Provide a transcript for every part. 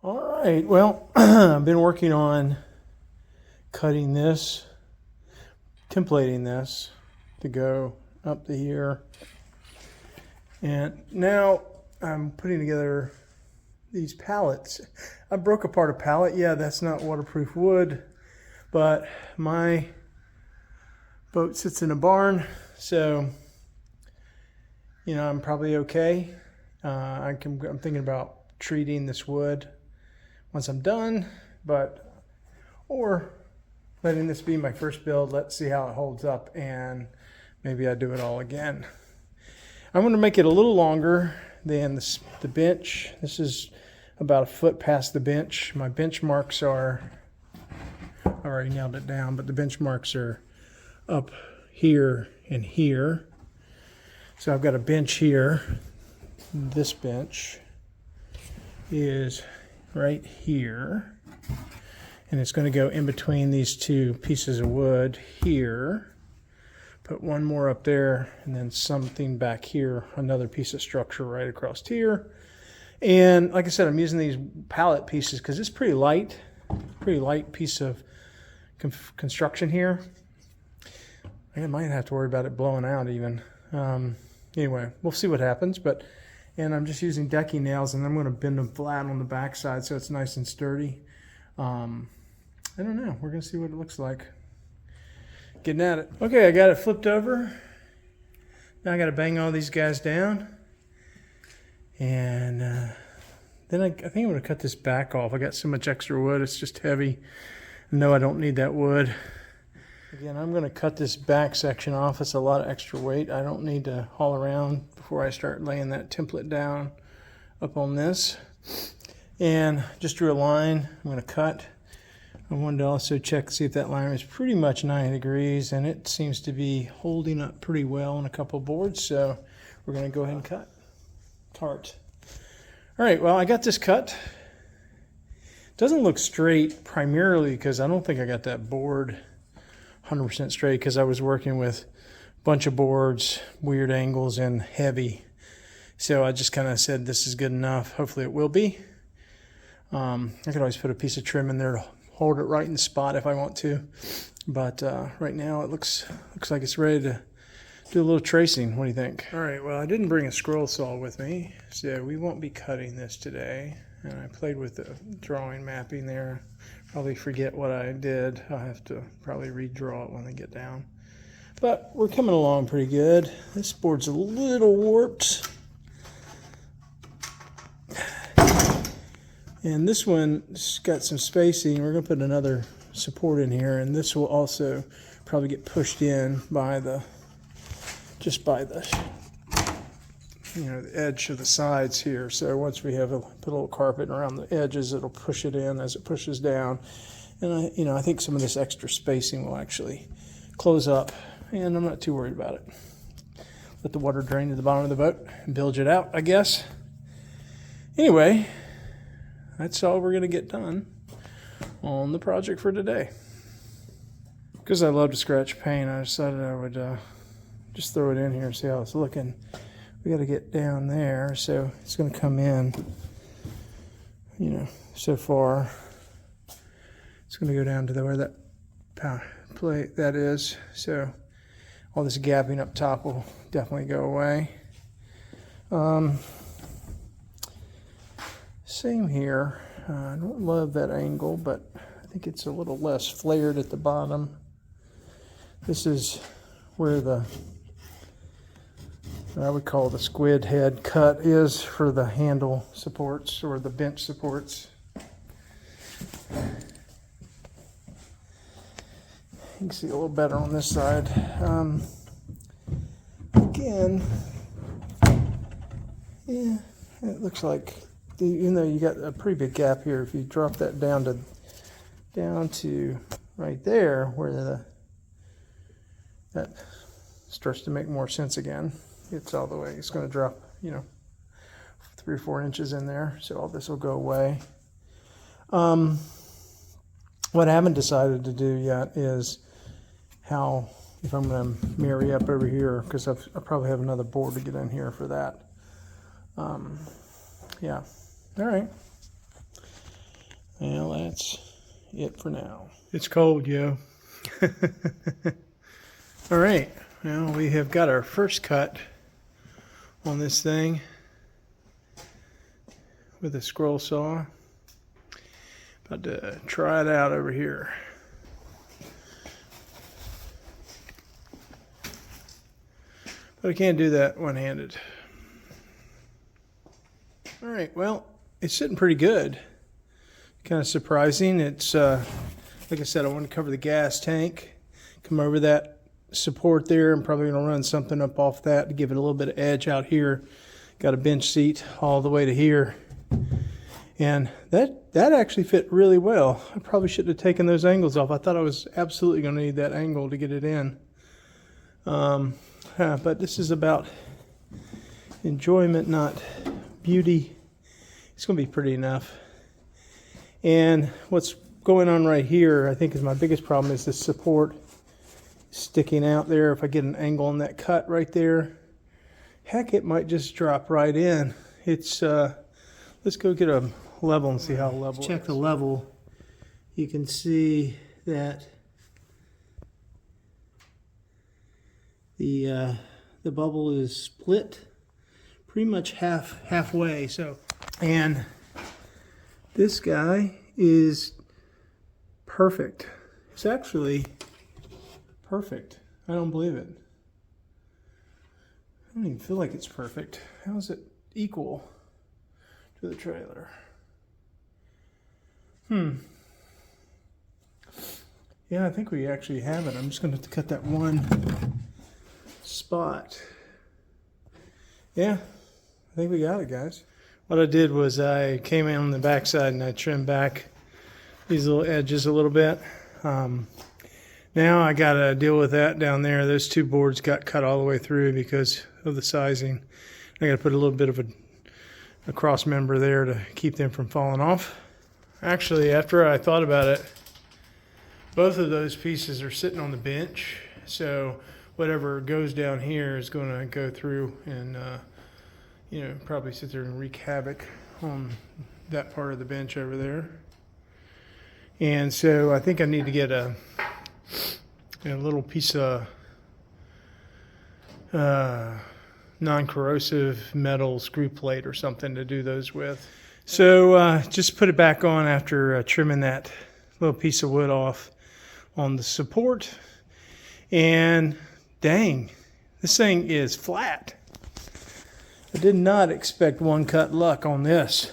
All right, well, I've been working on cutting this, templating this to go up to here. And now I'm putting together these pallets. I broke apart a pallet. Yeah, that's not waterproof wood, but my boat sits in a barn, so I'm probably okay. I'm thinking about treating this wood once I'm done, or letting this be my first build. Let's see how it holds up, and maybe I do it all again. I'm going to make it a little longer than the bench. This is about a foot past the bench. My bench marks are, I already nailed it down, but the bench marks are up here and here. So I've got a bench here. This bench is right here, and it's going to go in between these two pieces of wood here. Put one more up there, and then something back here, another piece of structure right across here. And like I said, I'm using these pallet pieces because it's pretty light piece of construction here. I might have to worry about it blowing out even. Anyway, we'll see what happens. And I'm just using decking nails, and I'm going to bend them flat on the back side so it's nice and sturdy. I don't know. We're going to see what it looks like. Getting at it. Okay, I got it flipped over. Now I got to bang all these guys down. And then I think I'm going to cut this back off. I got so much extra wood. It's just heavy. No, I don't need that wood. Again, I'm going to cut this back section off. It's a lot of extra weight. I don't need to haul around before I start laying that template down up on this. And just drew a line. I'm going to cut. I wanted to also check to see if that line is pretty much 90 degrees, and it seems to be holding up pretty well on a couple of boards, so we're going to go ahead and cut. Tart. All right, well, I got this cut. It doesn't look straight primarily because I don't think I got that board 100% straight, because I was working with a bunch of boards, weird angles, and heavy. So I just kind of said this is good enough. Hopefully it will be. I could always put a piece of trim in there to hold it right in the spot if I want to. But right now it looks like it's ready to do a little tracing. What do you think? All right, well, I didn't bring a scroll saw with me, so we won't be cutting this today. And I played with the drawing mapping there. Probably forget what I did. I'll have to probably redraw it when I get down. But we're coming along pretty good. This board's a little warped. And this one's got some spacing. We're going to put another support in here, and this will also probably get pushed in by the the edge of the sides here. So once we have put a little carpet around the edges, it'll push it in as it pushes down. And I think some of this extra spacing will actually close up, and I'm not too worried about it. Let the water drain to the bottom of the boat and bilge it out, I guess. Anyway, that's all we're going to get done on the project for today. Because I love to scratch paint, I decided I would just throw it in here and see how it's looking. We got to get down there, so it's going to come in, so far. It's going to go down to where that plate that is. So all this gapping up top will definitely go away. Same here. I don't love that angle, but I think it's a little less flared at the bottom. This is where I would call the squid head cut is for the handle supports or the bench supports. You can see a little better on this side. Again, yeah, it looks like, even though you got a pretty big gap here, if you drop that down to right there, where that starts to make more sense again. It's all the way. It's going to drop, 3 or 4 inches in there, so all this will go away. What I haven't decided to do yet is if I'm going to marry up over here, because I probably have another board to get in here for that. Yeah. All right. Well, that's it for now. It's cold, yo. All right, now we have got our first cut on this thing with a scroll saw. About to try it out over here. But I can't do that one-handed. All right, well, it's sitting pretty good. Kind of surprising. It's, like I said, I want to cover the gas tank, come over that support there. I'm probably going to run something up off that to give it a little bit of edge out here. Got a bench seat all the way to here. And that actually fit really well. I probably should have taken those angles off. I thought I was absolutely going to need that angle to get it in. But this is about enjoyment, not beauty. It's going to be pretty enough. And what's going on right here, I think, is my biggest problem is this support sticking out there. If I get an angle on that cut right there, heck, it might just drop right in. It's let's go get a level and see how level. Check the level. You can see that the bubble is split pretty much halfway. So, and this guy is perfect. It's actually perfect. I don't believe it. I don't even feel like it's perfect. How is it equal to the trailer? Yeah, I think we actually have it. I'm just going to cut that one spot. Yeah, I think we got it, guys. What I did was I came in on the backside and I trimmed back these little edges a little bit. Now I got to deal with that down there. Those two boards got cut all the way through because of the sizing. I got to put a little bit of a cross member there to keep them from falling off. Actually, after I thought about it, both of those pieces are sitting on the bench. So whatever goes down here is going to go through and probably sit there and wreak havoc on that part of the bench over there. And so I think I need to get a little piece of non-corrosive metal screw plate or something to do those with. So just put it back on after trimming that little piece of wood off on the support. And dang, this thing is flat. I did not expect one cut luck on this.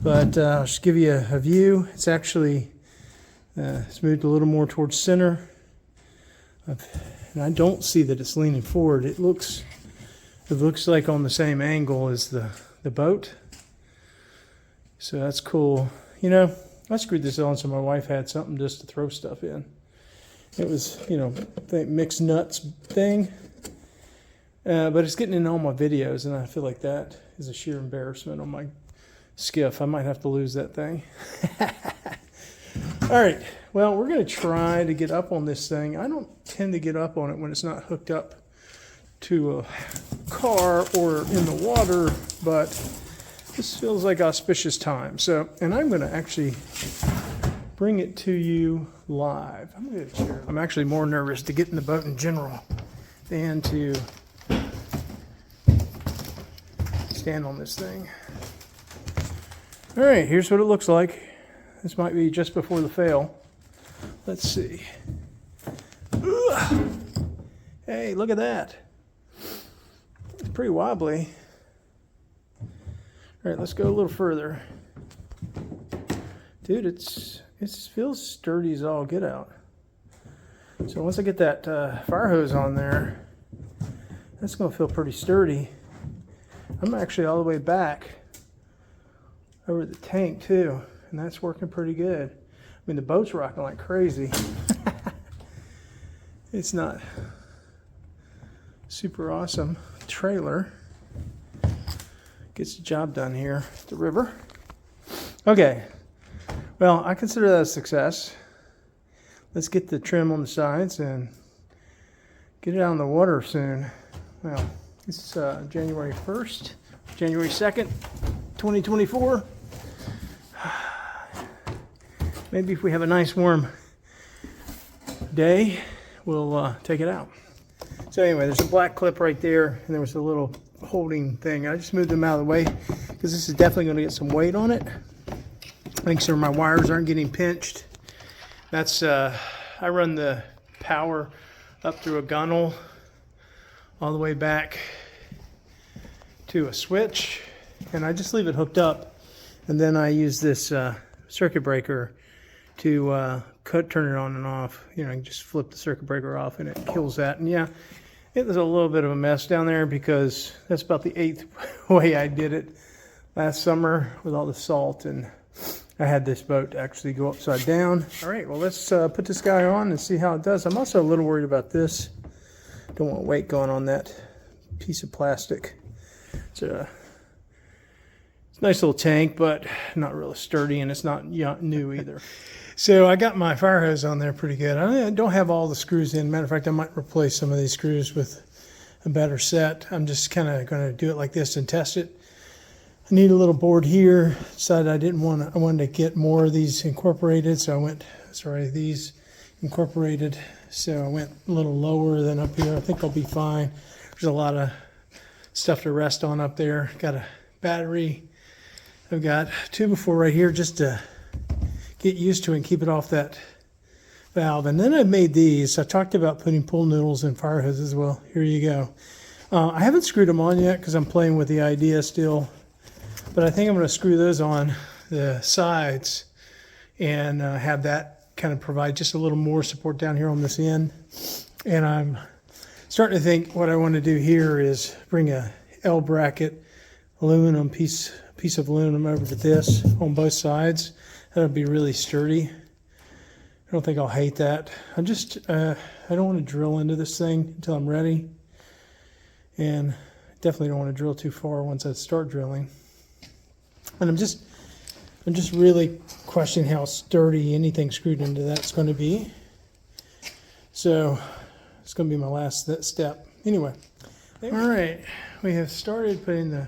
But I'll just give you a view. It's actually it's moved a little more towards center. And I don't see that it's leaning forward. It looks like on the same angle as the boat. So that's cool. You know, I screwed this on so my wife had something just to throw stuff in. It was, mixed nuts thing. But it's getting in all my videos, and I feel like that is a sheer embarrassment on my skiff. I might have to lose that thing. All right. Well, we're going to try to get up on this thing. I don't tend to get up on it when it's not hooked up to a car or in the water, but this feels like auspicious time. So, and I'm going to actually bring it to you live. I'm going to get a chair. I'm actually more nervous to get in the boat in general than to stand on this thing. All right, here's what it looks like. This might be just before the fail. Let's see. Ugh. Hey, look at that. It's pretty wobbly. All right, let's go a little further. Dude, it feels sturdy as all get out. So once I get that fire hose on there, that's going to feel pretty sturdy. I'm actually all the way back over the tank too, and that's working pretty good. I mean, the boat's rocking like crazy. It's not super awesome. Trailer gets the job done here at the river. Okay, well, I consider that a success. Let's get the trim on the sides and get it out in the water soon. Well, it's January 1st, January 2nd, 2024. maybe if we have a nice warm day, we'll take it out. So anyway, there's a black clip right there, and there was a little holding thing. I just moved them out of the way because this is definitely going to get some weight on it. Make sure my wires aren't getting pinched. That's I run the power up through a gunnel all the way back to a switch, and I just leave it hooked up, and then I use this circuit breaker to turn it on and off. You know, I can just flip the circuit breaker off and it kills that. And yeah, it was a little bit of a mess down there because that's about the 8th way I did it last summer with all the salt, and I had this boat actually go upside down. All right, well, let's put this guy on and see how it does. I'm also a little worried about this. Don't want weight going on that piece of plastic. It's a nice little tank, but not really sturdy, and it's not new either. So I got my fire hose on there pretty good. I don't have all the screws in. Matter of fact, I might replace some of these screws with a better set. I'm just kind of going to do it like this and test it. I need a little board here. Decided I wanted to get more of these incorporated, so I went, these incorporated. So I went a little lower than up here. I think I'll be fine. There's a lot of stuff to rest on up there. Got a battery. I've got 2x4 right here just to get used to it and keep it off that valve. And then I've made these. I talked about putting pull noodles in fire hoses as well. Here you go. I haven't screwed them on yet because I'm playing with the idea still. But I think I'm going to screw those on the sides and have that kind of provide just a little more support down here on this end. And I'm starting to think what I want to do here is bring a L bracket aluminum piece of aluminum over to this on both sides. That'll be really sturdy. I don't think I'll hate that. I don't want to drill into this thing until I'm ready, and definitely don't want to drill too far once I start drilling. And I'm just really questioning how sturdy anything screwed into that's going to be. So it's going to be my last step. Anyway, all right, we have started putting the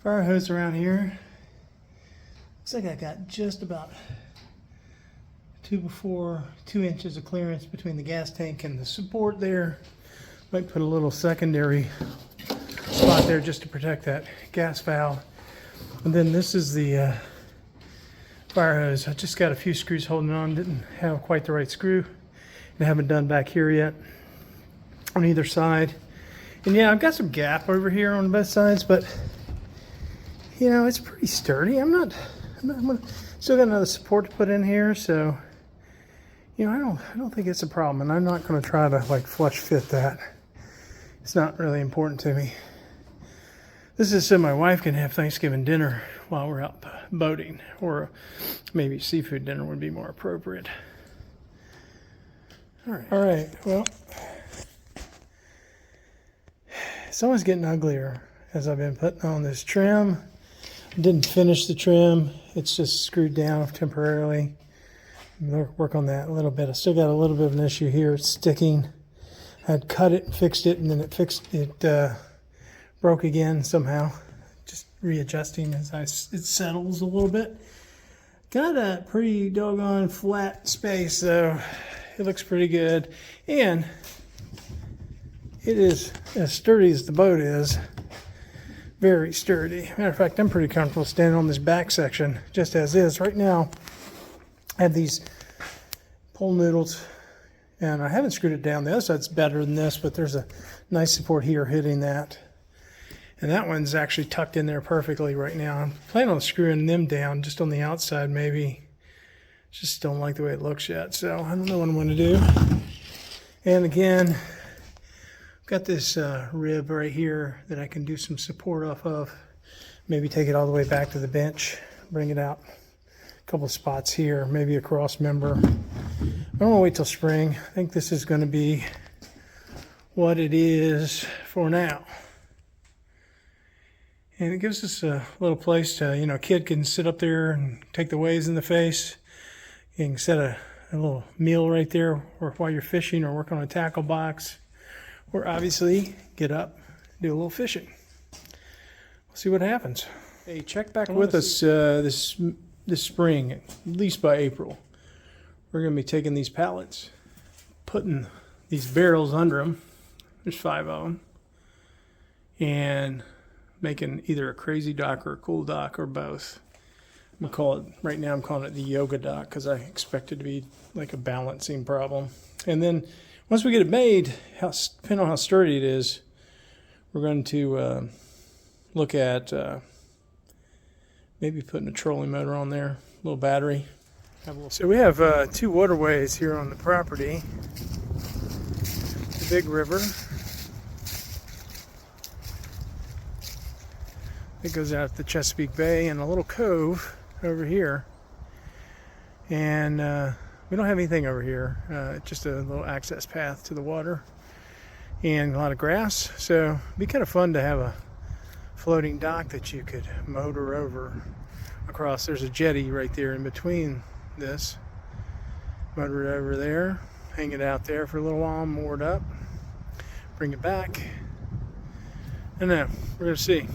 fire hose around here. Looks like I got just about 2 inches of clearance between the gas tank and the support there. Might put a little secondary spot there just to protect that gas valve. And then this is the fire hose. I just got a few screws holding on. Didn't have quite the right screw. And I haven't done back here yet on either side. And yeah, I've got some gap over here on both sides, but you know, it's pretty sturdy. I'm still got another support to put in here, so you know, I don't think it's a problem, and I'm not going to try to like flush fit that. It's not really important to me. This is so my wife can have Thanksgiving dinner while we're out boating, or maybe seafood dinner would be more appropriate. All right. Well, it's always getting uglier as I've been putting on this trim. I didn't finish the trim. It's just screwed down temporarily. Work on that a little bit. I still got a little bit of an issue here. It's sticking. I had cut it and fixed it, and then it broke again somehow. Just readjusting as it settles a little bit. Got a pretty doggone flat space, though. It looks pretty good, and it is as sturdy as the boat is. Very sturdy. Matter of fact, I'm pretty comfortable standing on this back section just as is. Right now, I have these pull noodles, and I haven't screwed it down. The other side's better than this, but there's a nice support here hitting that. And that one's actually tucked in there perfectly right now. I'm planning on screwing them down just on the outside maybe. Just don't like the way it looks yet, so I don't know what I'm going to do. And again, got this rib right here that I can do some support off of. Maybe take it all the way back to the bench, bring it out. A couple of spots here, maybe a cross member. I don't want to wait till spring. I think this is going to be what it is for now. And it gives us a little place to, you know, a kid can sit up there and take the waves in the face. You can set a little meal right there, or while you're fishing or work on a tackle box. Or obviously get up, do a little fishing. We'll see what happens. Hey, check back with us this this spring, at least by April, we're going to be taking these pallets, putting these barrels under them. There's 5 of them. And making either a crazy dock or a cool dock or both. I'm going to call it, right now I'm calling it the yoga dock because I expect it to be like a balancing problem. And then once we get it made, depending on how sturdy it is, we're going to look at maybe putting a trolling motor on there, a little battery. So we have 2 waterways here on the property. The big river. It goes out to Chesapeake Bay and a little cove over here. And we don't have anything over here, just a little access path to the water and a lot of grass. So it'd be kind of fun to have a floating dock that you could motor over across. There's a jetty right there in between this. Motor it over there, hang it out there for a little while, moor it up, bring it back. I don't know, we're gonna see.